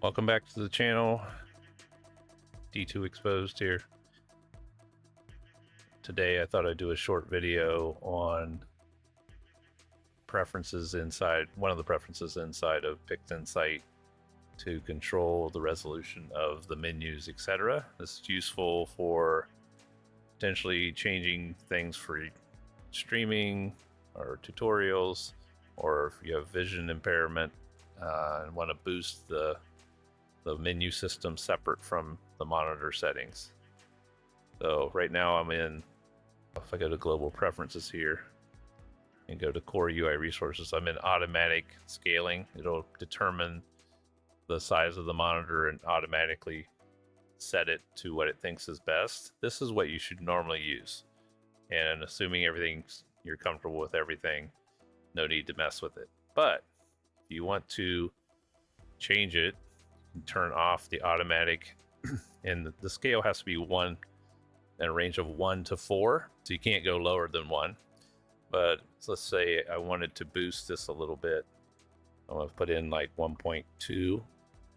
Welcome back to the channel. D2 Exposed here. Today I thought I'd do a short video on preferences inside, one of the preferences inside of PixInsight to control the resolution of the menus, etc. This is useful for potentially changing things for streaming or tutorials, or if you have vision impairment and want to boost the menu system separate from the monitor settings. So right now I'm in, if I go to global preferences here and go to core UI resources, I'm in automatic scaling. It'll determine the size of the monitor and automatically set it to what it thinks is best. This is what you should normally use. And assuming you're comfortable with everything, no need to mess with it. But if you want to change it, turn off the automatic, and the scale has to be one in a range of 1 to 4, so you can't go lower than 1. But let's say I wanted to boost this a little bit. I'm going to put in like 1.2 and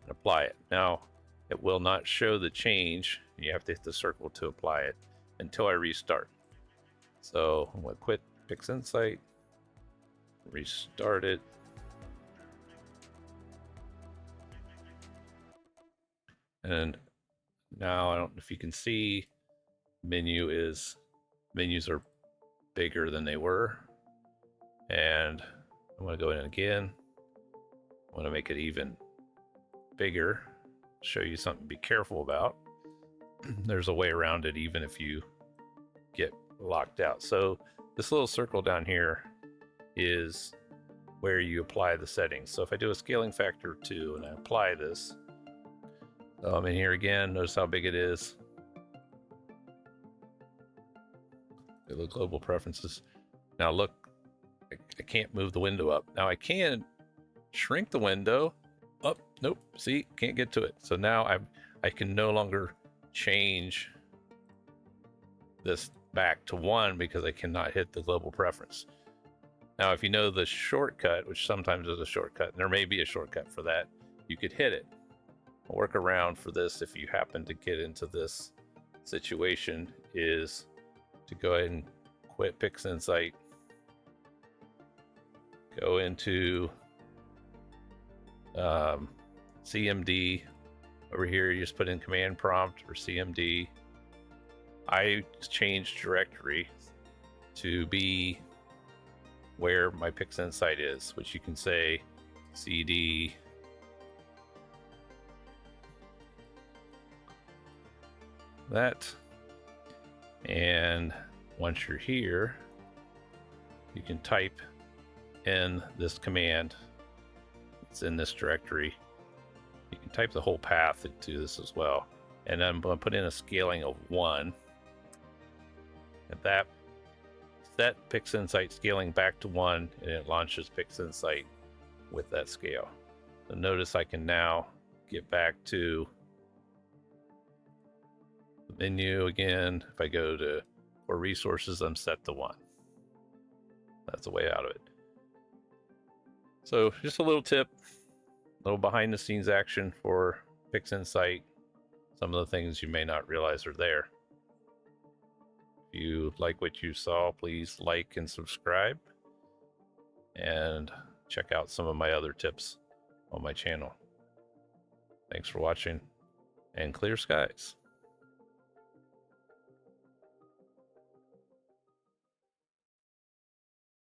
apply it. Now it will not show the change. You have to hit the circle to apply it until I restart. So I'm going to quit PixInsight, restart it. And now I don't know if you can see, menus are bigger than they were. And I'm going to go in again. I want to make it even bigger, show you something to be careful about. There's a way around it even if you get locked out. So this little circle down here is where you apply the settings. So if I do a scaling factor of 2 and I apply this, I'm in here again. Notice how big it is. The global preferences. Now look, I can't move the window up. Now I can shrink the window up. Nope, see, can't get to it. So now I can no longer change this back to 1 because I cannot hit the global preference. Now if you know the shortcut, which sometimes is a shortcut, and there may be a shortcut for that, you could hit it. A workaround for this, if you happen to get into this situation, is to go ahead and quit PixInsight, go into CMD. Over here you just put in command prompt or CMD. I changed directory to be where my PixInsight is, which you can say CD that. And once you're here, you can type in this command. It's in this directory. You can type the whole path into this as well. And I'm going to put in a scaling of 1. And that set PixInsight scaling back to 1, and it launches PixInsight with that scale. So notice I can now get back to the menu again. If I go to core resources, I'm set to 1. That's the way out of it. So just a little tip, a little behind the scenes action for PixInsight. Some of the things you may not realize are there. If you like what you saw, please like and subscribe, and check out some of my other tips on my channel. Thanks for watching, and clear skies.